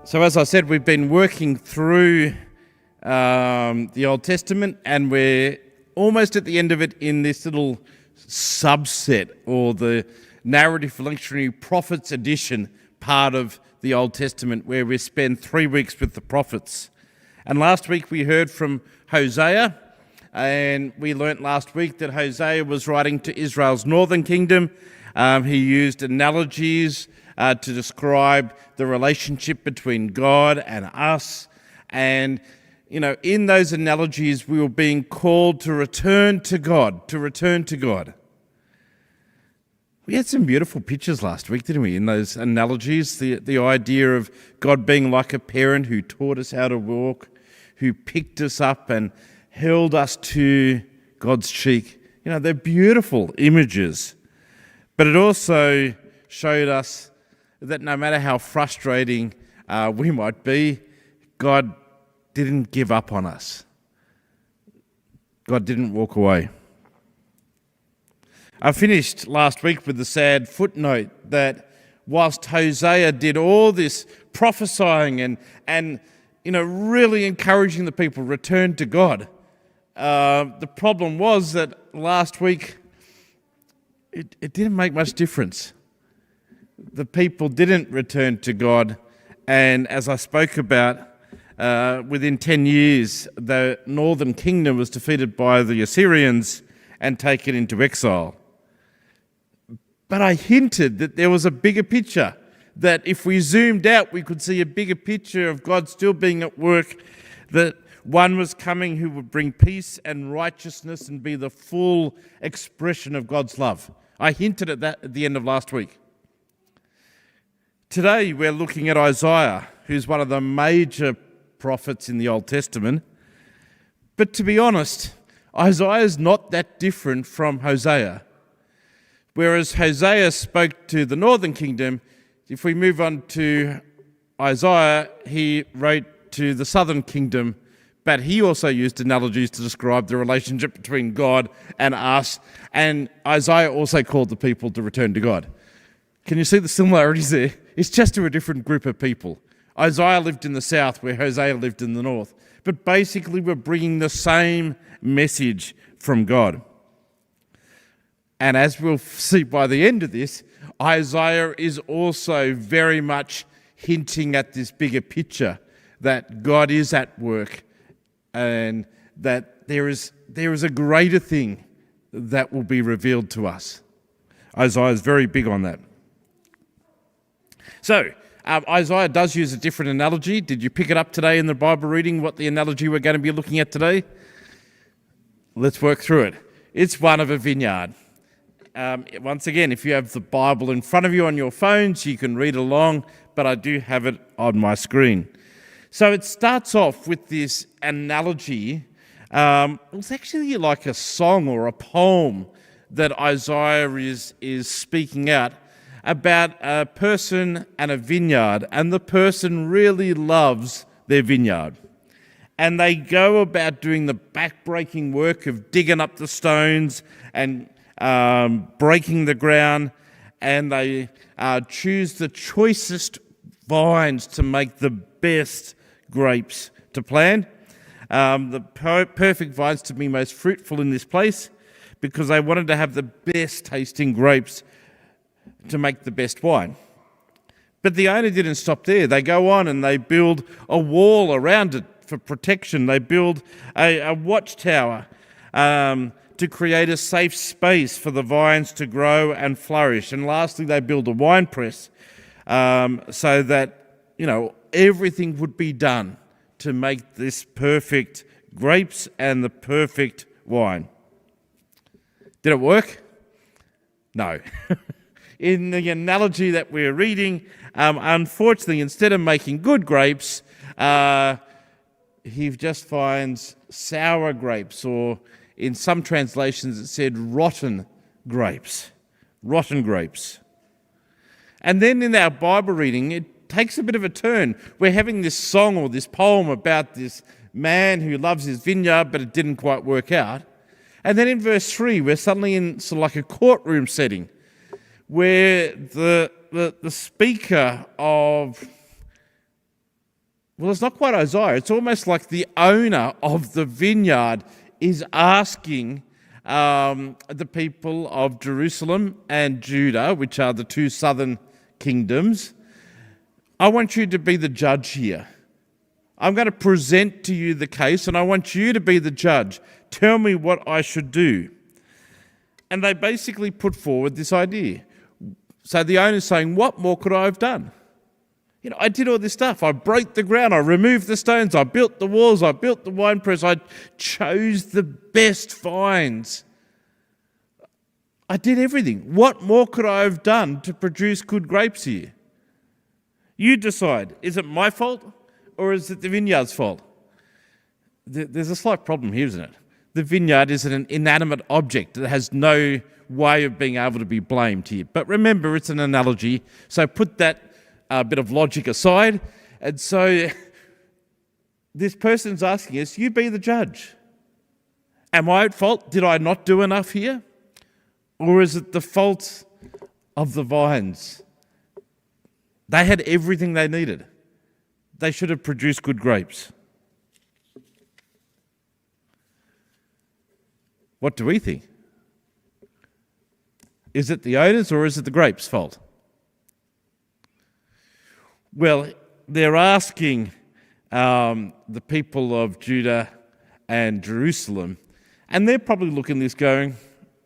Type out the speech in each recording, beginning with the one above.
So as I said, we've been working through the Old Testament, and we're almost at the end of it in this little subset, or the narrative lectionary prophets edition part of the Old Testament, where we spend 3 weeks with the prophets. And last week we heard from Hosea, and we learnt last week that Hosea was writing to Israel's northern kingdom. He used analogies to describe the relationship between God and us. And, you know, in those analogies, we were being called to return to God, We had some beautiful pictures last week, didn't we, in those analogies? The idea of God being like a parent who taught us how to walk, who picked us up and held us to God's cheek. You know, they're beautiful images. But it also showed us that no matter how frustrating we might be, God didn't give up on us. God didn't walk away. I finished last week with the sad footnote that whilst Hosea did all this prophesying and really encouraging the people return to God, the problem was that last week it didn't make much difference. The people didn't return to God, and as I spoke about, within 10 years, the northern kingdom was defeated by the Assyrians and taken into exile. But I hinted that there was a bigger picture, that if we zoomed out, we could see a bigger picture of God still being at work, that one was coming who would bring peace and righteousness and be the full expression of God's love. I hinted at that at the end of last week. Today we're looking at Isaiah, who's one of the major prophets in the Old Testament. But to be honest, Isaiah is not that different from Hosea. Whereas Hosea spoke to the northern kingdom, if we move on to Isaiah, he wrote to the southern kingdom, but he also used analogies to describe the relationship between God and us, and Isaiah also called the people to return to God. Can you see the similarities there? It's just to a different group of people. Isaiah lived in the south where Hosea lived in the north, but basically we're bringing the same message from God. And as we'll see by the end of this, Isaiah is also very much hinting at this bigger picture, that God is at work and that there is a greater thing that will be revealed to us. Isaiah is very big on that. So, Isaiah does use a different analogy. Did you pick it up today in the Bible reading, what the analogy we're going to be looking at today? Let's work through it. It's one of a vineyard. Once again, if you have the Bible in front of you on your phones, you can read along, but I do have it on my screen. So it starts off with this analogy. It's actually like a song or a poem that Isaiah is speaking out about a person and a vineyard, and the person really loves their vineyard. And they go about doing the back-breaking work of digging up the stones and breaking the ground, and they choose the choicest vines to make the best grapes to plant, the perfect vines to be most fruitful in this place, because they wanted to have the best tasting grapes to make the best wine. But the owner didn't stop there. They go on and they build a wall around it for protection. They build a watchtower to create a safe space for the vines to grow and flourish. And lastly, they build a wine press so that, everything would be done to make this perfect grapes and the perfect wine. Did it work? No. In the analogy that we're reading, unfortunately, instead of making good grapes, he just finds sour grapes, or in some translations it said rotten grapes. Rotten grapes. And then in our Bible reading, it takes a bit of a turn. We're having this song or this poem about this man who loves his vineyard, but it didn't quite work out. And then in verse 3, we're suddenly in sort of like a courtroom setting, where the speaker of Well, it's not quite Isaiah. It's almost like the owner of the vineyard is asking the people of Jerusalem and Judah, which are the two southern kingdoms, I want you to be the judge here. I'm going to present to you the case, and I want you to be the judge. Tell me what I should do. And they basically put forward this idea. So the owner's saying, what more could I have done? I did all this stuff. I broke the ground. I removed the stones. I built the walls. I built the winepress. I chose the best vines. I did everything. What more could I have done to produce good grapes here? You decide. Is it my fault or is it the vineyard's fault? There's a slight problem here, isn't it? The vineyard is an inanimate object that has no way of being able to be blamed here. But remember, it's an analogy, so put that bit of logic aside. And so this person's asking us, you be the judge. Am I at fault? Did I not do enough here? Or is it the fault of the vines? They had everything they needed. They should have produced good grapes. What do we think? Is it the owners or is it the grapes' fault? Well, they're asking the people of Judah and Jerusalem, and they're probably looking at this going,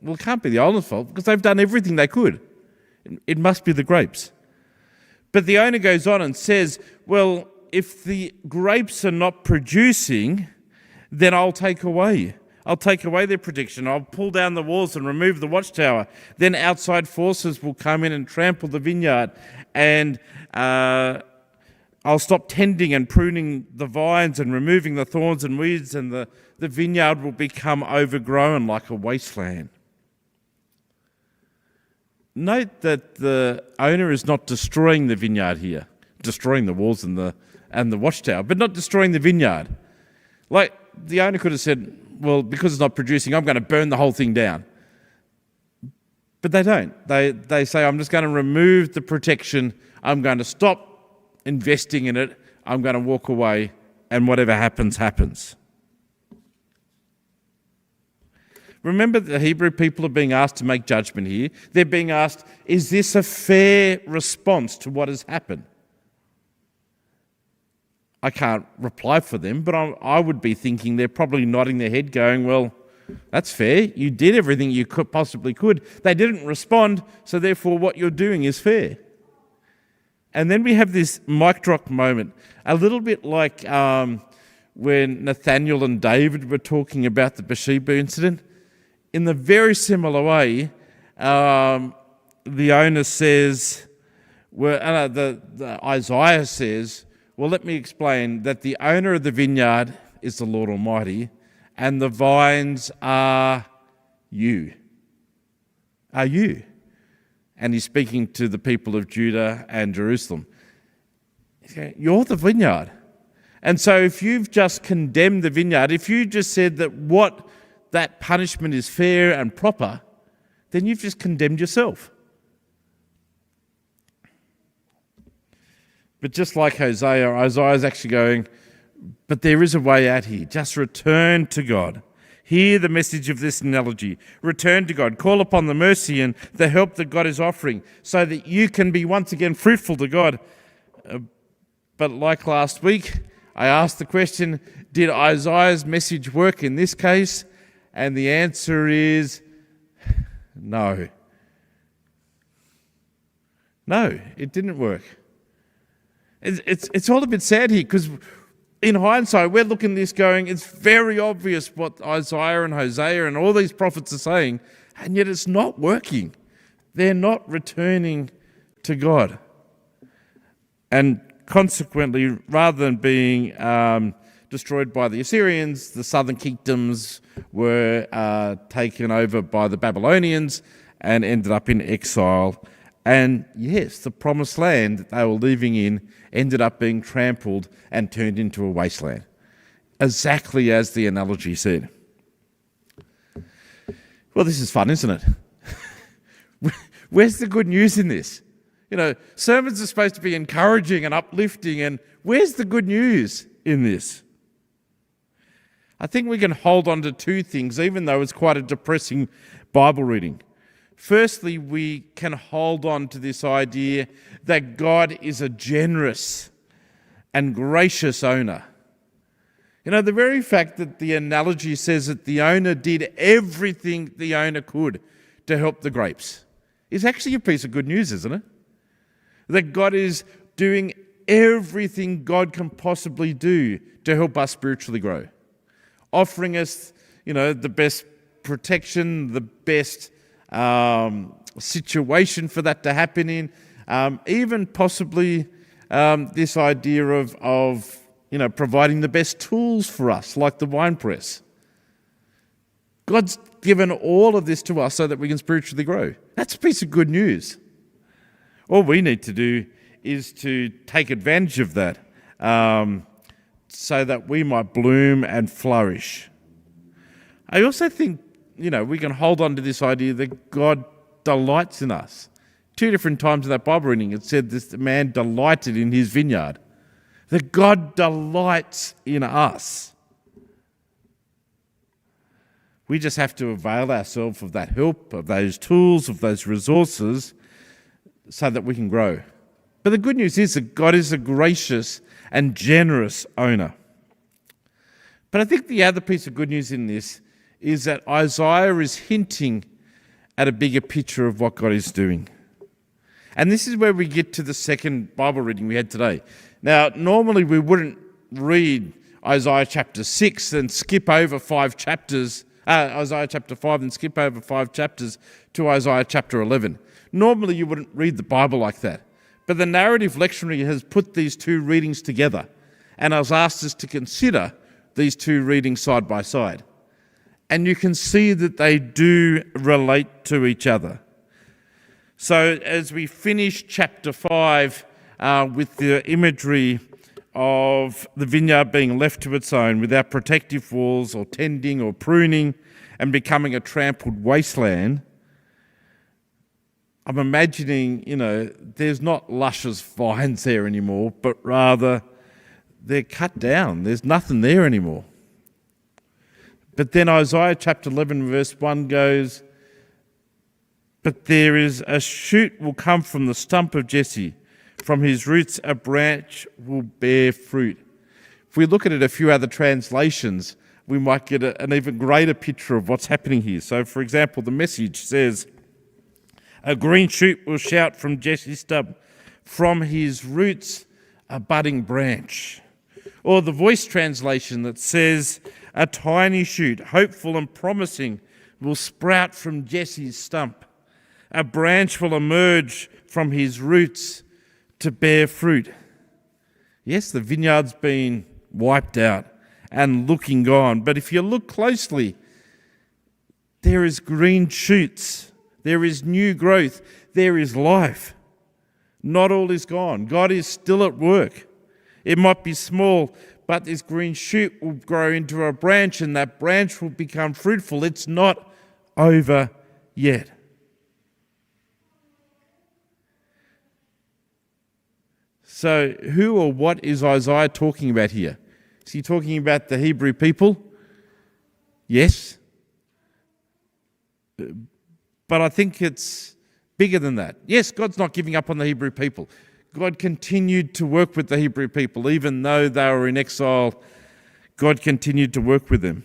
well, it can't be the owner's fault because they've done everything they could. It must be the grapes. But the owner goes on and says, well, if the grapes are not producing, then I'll take away their protection. I'll pull down the walls and remove the watchtower. Then outside forces will come in and trample the vineyard, and I'll stop tending and pruning the vines and removing the thorns and weeds, and the vineyard will become overgrown like a wasteland. Note that the owner is not destroying the vineyard here, destroying the walls and the watchtower, but not destroying the vineyard. Like the owner could have said, well, because it's not producing, I'm going to burn the whole thing down. But they don't. They say, I'm just going to remove the protection. I'm going to stop investing in it. I'm going to walk away, and whatever happens, happens. Remember, the Hebrew people are being asked to make judgment here. They're being asked, is this a fair response to what has happened? I can't reply for them, but I would be thinking they're probably nodding their head going, well, that's fair. You did everything you possibly could. They didn't respond, so therefore what you're doing is fair. And then we have this mic drop moment, a little bit like when Nathaniel and David were talking about the Bathsheba incident. In the very similar way, the owner says, Isaiah says, well, let me explain that the owner of the vineyard is the Lord Almighty, and the vines are you. Are you? And he's speaking to the people of Judah and Jerusalem. He's going, you're the vineyard. And so if you've just condemned the vineyard, if you just said that punishment is fair and proper, then you've just condemned yourself. But just like Hosea, Isaiah's actually going, but there is a way out here. Just return to God. Hear the message of this analogy. Return to God. Call upon the mercy and the help that God is offering so that you can be once again fruitful to God. But like last week, I asked the question, did Isaiah's message work in this case? And the answer is no. No, it didn't work. It's all a bit sad here because in hindsight, we're looking at this going, it's very obvious what Isaiah and Hosea and all these prophets are saying, and yet it's not working. They're not returning to God. And consequently, rather than being destroyed by the Assyrians, the southern kingdoms were taken over by the Babylonians and ended up in exile. And yes, the promised land that they were living in ended up being trampled and turned into a wasteland, exactly as the analogy said. Well, this is fun, isn't it? Where's the good news in this? Sermons are supposed to be encouraging and uplifting, and Where's the good news in this? I think we can hold on to two things, even though it's quite a depressing Bible reading. Firstly, we can hold on to this idea that God is a generous and gracious owner. You know, the very fact that the analogy says that the owner did everything the owner could to help the grapes is actually a piece of good news, isn't it? That God is doing everything God can possibly do to help us spiritually grow, offering us, the best protection, the best situation for that to happen in, even possibly this idea of providing the best tools for us, like the wine press. God's given all of this to us so that we can spiritually grow. That's a piece of good news. All we need to do is to take advantage of that so that we might bloom and flourish. I also think, we can hold on to this idea that God delights in us. 2 different times in that Bible reading, it said this man delighted in his vineyard. That God delights in us. We just have to avail ourselves of that help, of those tools, of those resources, so that we can grow. But the good news is that God is a gracious and generous owner. But I think the other piece of good news in this is that Isaiah is hinting at a bigger picture of what God is doing. And this is where we get to the second Bible reading we had today. Now, normally we wouldn't read Isaiah chapter 6 and skip over 5 chapters, Isaiah chapter 5 and skip over 5 chapters to Isaiah chapter 11. Normally you wouldn't read the Bible like that. But the narrative lectionary has put these two readings together and has asked us to consider these two readings side by side. And you can see that they do relate to each other. So as we finish chapter 5 with the imagery of the vineyard being left to its own without protective walls or tending or pruning and becoming a trampled wasteland, I'm imagining, there's not luscious vines there anymore, but rather they're cut down. There's nothing there anymore. But then Isaiah chapter 11 verse 1 goes, "But there is a shoot will come from the stump of Jesse. From his roots a branch will bear fruit." If we look at it a few other translations, we might get an even greater picture of what's happening here. So, for example, the Message says, "A green shoot will shout from Jesse's stump. From his roots a budding branch." Or the Voice translation that says, "A tiny shoot, hopeful and promising, will sprout from Jesse's stump. A branch will emerge from his roots to bear fruit." Yes, the vineyard's been wiped out and looking gone. But if you look closely, there is green shoots. There is new growth. There is life. Not all is gone. God is still at work. It might be small, but this green shoot will grow into a branch and that branch will become fruitful. It's not over yet. So who or what is Isaiah talking about here? Is he talking about the Hebrew people? Yes. But I think it's bigger than that. Yes, God's not giving up on the Hebrew people. God continued to work with the Hebrew people. Even though they were in exile, God continued to work with them.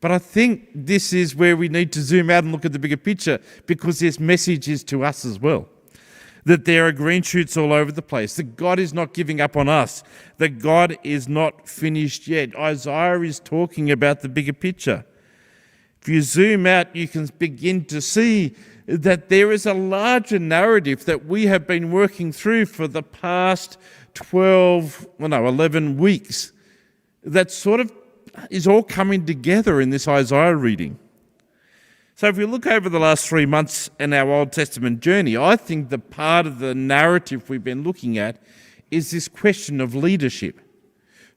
But I think this is where we need to zoom out and look at the bigger picture, because this message is to us as well. That there are green shoots all over the place, that God is not giving up on us, that God is not finished yet. Isaiah is talking about the bigger picture. If you zoom out, you can begin to see that there is a larger narrative that we have been working through for the past 11 weeks that sort of is all coming together in this Isaiah reading. So if we look over the last 3 months in our Old Testament journey, I think the part of the narrative we've been looking at is this question of leadership.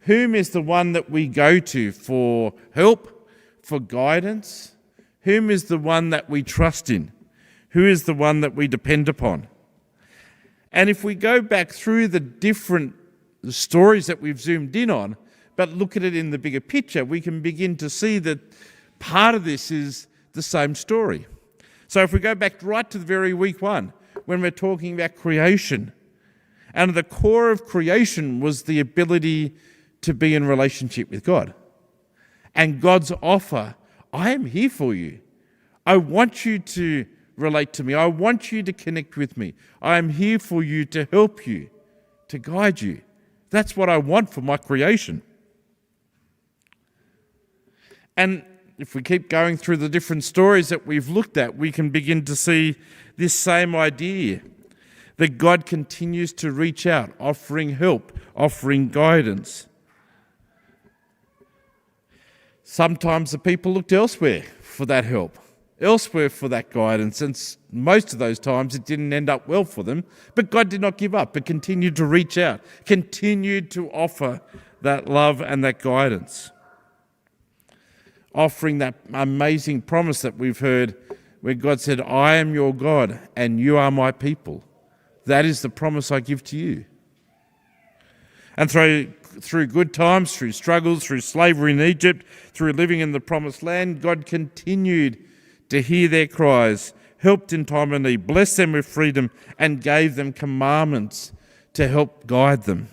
Whom is the one that we go to for help, for guidance? Whom is the one that we trust in? Who is the one that we depend upon? And if we go back through the different stories that we've zoomed in on, but look at it in the bigger picture, we can begin to see that part of this is the same story. So if we go back right to the very week one, when we're talking about creation, and at the core of creation was the ability to be in relationship with God. And God's offer, I am here for you. I want you to relate to me. I want you to connect with me. I am here for you to help you, to guide you. That's what I want for my creation. And if we keep going through the different stories that we've looked at, we can begin to see this same idea, that God continues to reach out, offering help, offering guidance. Sometimes the people looked elsewhere for that help, elsewhere for that guidance, and most of those times it didn't end up well for them, but God did not give up, but continued to reach out, continued to offer that love and that guidance, offering that amazing promise that we've heard where God said, I am your God and you are my people. That is the promise I give to you. And through good times, through struggles, through slavery in Egypt, through living in the promised land, God continued to hear their cries, helped in time of need, blessed them with freedom, and gave them commandments to help guide them.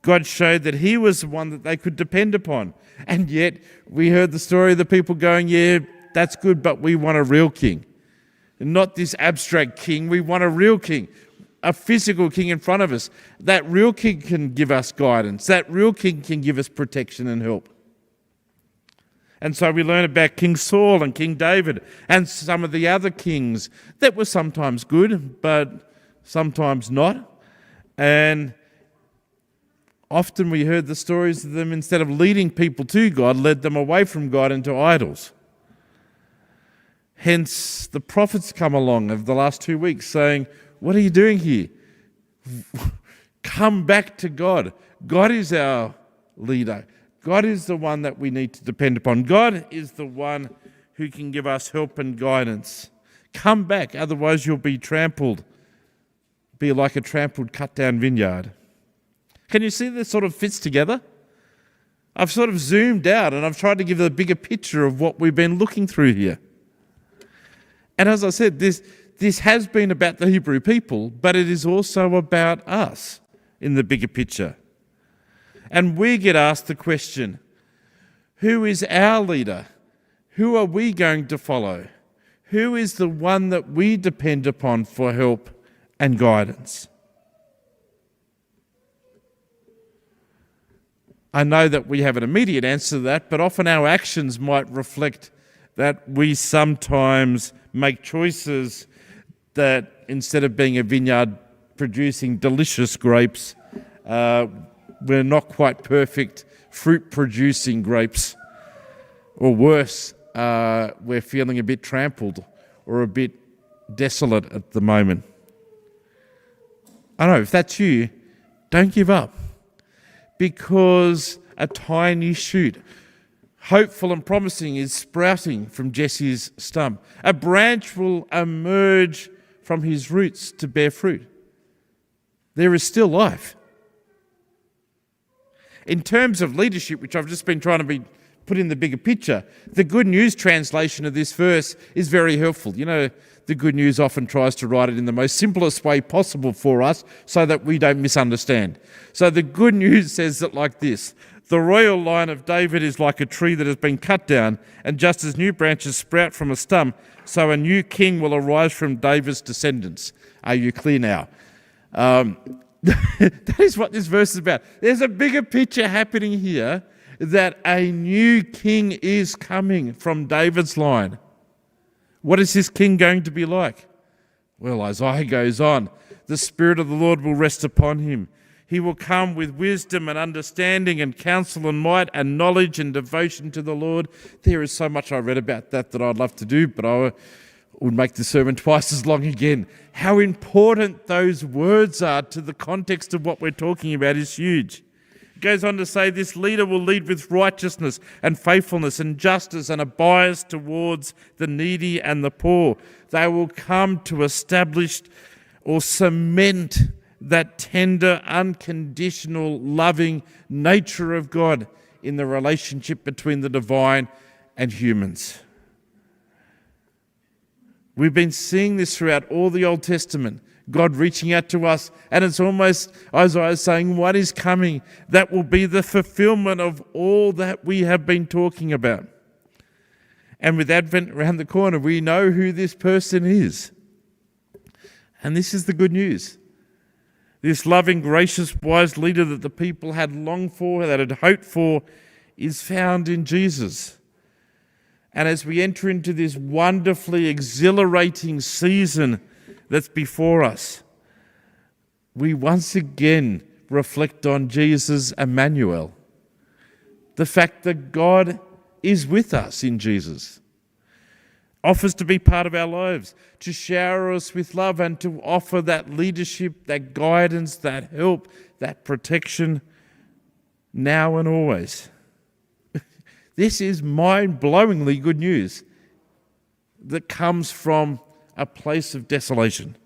God showed that he was the one that they could depend upon. And yet we heard the story of the people going, yeah, that's good, but we want a real king. And not this abstract king, we want a real king. A physical king in front of us. That real king can give us guidance. That real king can give us protection and help. And so we learn about King Saul and King David and some of the other kings that were sometimes good, but sometimes not. And often we heard the stories of them, instead of leading people to God, led them away from God into idols. Hence, the prophets come along over the last 2 weeks saying, what are you doing here? Come back to God. God is our leader. God is the one that we need to depend upon. God is the one who can give us help and guidance. Come back, otherwise you'll be trampled. Be like a trampled, cut-down vineyard. Can you see this sort of fits together? I've sort of zoomed out and I've tried to give a bigger picture of what we've been looking through here. And as I said, this has been about the Hebrew people, but it is also about us in the bigger picture. And we get asked the question, who is our leader? Who are we going to follow? Who is the one that we depend upon for help and guidance? I know that we have an immediate answer to that, but often our actions might reflect that we sometimes make choices that instead of being a vineyard producing delicious grapes, we're not quite perfect fruit producing grapes. Or worse, we're feeling a bit trampled or a bit desolate at the moment. I know, if that's you, don't give up. Because a tiny shoot, hopeful and promising, is sprouting from Jesse's stump. A branch will emerge from his roots to bear fruit. There is still life. In terms of leadership, which I've just been trying to put in the bigger picture, the Good News translation of this verse is very helpful. You know, the Good News often tries to write it in the most simplest way possible for us so that we don't misunderstand. So the Good News says it like this: the royal line of David is like a tree that has been cut down, and just as new branches sprout from a stump, so a new king will arise from David's descendants. Are you clear now? That is what this verse is about. There's a bigger picture happening here, that a new king is coming from David's line. What is this king going to be like? Well, Isaiah goes on, the Spirit of the Lord will rest upon him. He will come with wisdom and understanding and counsel and might and knowledge and devotion to the Lord. There is so much I read about that I'd love to do, but I would make the sermon twice as long again. How important those words are to the context of what we're talking about is huge. It goes on to say this leader will lead with righteousness and faithfulness and justice and a bias towards the needy and the poor. They will come to establish or cement that tender, unconditional, loving nature of God in the relationship between the divine and humans. We've been seeing this throughout all the Old Testament, God reaching out to us, and it's almost Isaiah saying, what is coming? That will be the fulfillment of all that we have been talking about. And with Advent around the corner, we know who this person is. And this is the good news. This loving, gracious, wise leader that the people had longed for, that had hoped for, is found in Jesus. And as we enter into this wonderfully exhilarating season that's before us, we once again reflect on Jesus, Emmanuel. The fact that God is with us in Jesus, offers to be part of our lives, to shower us with love and to offer that leadership, that guidance, that help, that protection now and always. This is mind-blowingly good news that comes from a place of desolation.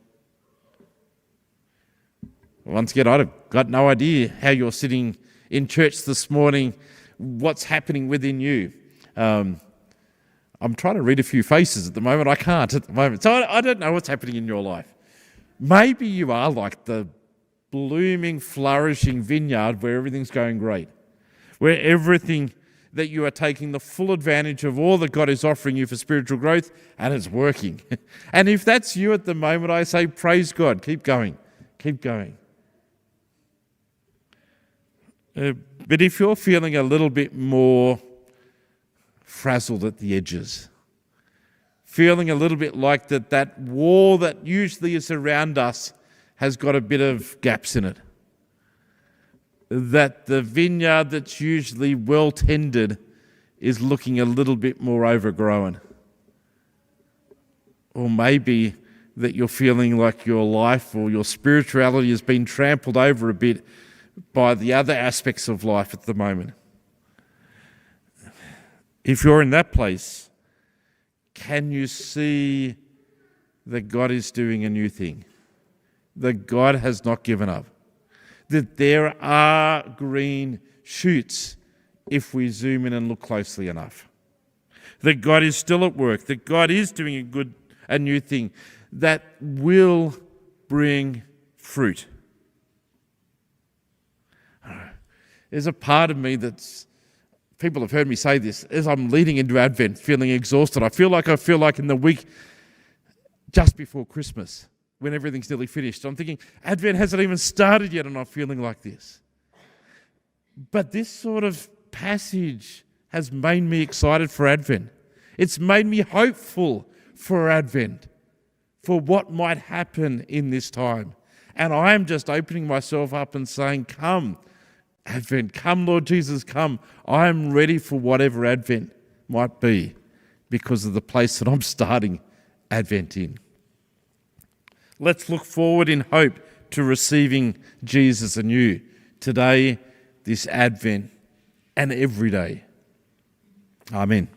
Once again, I've got no idea how you're sitting in church this morning, what's happening within you. I'm trying to read a few faces at the moment. I can't at the moment. So I don't know what's happening in your life. Maybe you are like the blooming, flourishing vineyard where everything's going great, where everything that you are taking the full advantage of all that God is offering you for spiritual growth, and it's working. And if that's you at the moment, I say, praise God. Keep going. Keep going. But if you're feeling a little bit more frazzled at the edges, feeling a little bit like that wall that usually is around us has got a bit of gaps in it, that the vineyard that's usually well tended is looking a little bit more overgrown, or maybe that you're feeling like your life or your spirituality has been trampled over a bit by the other aspects of life at the moment. If you're in that place, can you see that God is doing a new thing? That God has not given up? That there are green shoots if we zoom in and look closely enough? That God is still at work? That God is doing a new thing that will bring fruit? There's a part of me that's, people have heard me say this, as I'm leading into Advent, feeling exhausted. I feel like in the week just before Christmas, when everything's nearly finished, I'm thinking, Advent hasn't even started yet and I'm feeling like this. But this sort of passage has made me excited for Advent. It's made me hopeful for Advent, for what might happen in this time. And I am just opening myself up and saying, come, Advent, come, Lord Jesus, come. I am ready for whatever Advent might be because of the place that I'm starting Advent in. Let's look forward in hope to receiving Jesus anew today, this Advent, and every day. Amen.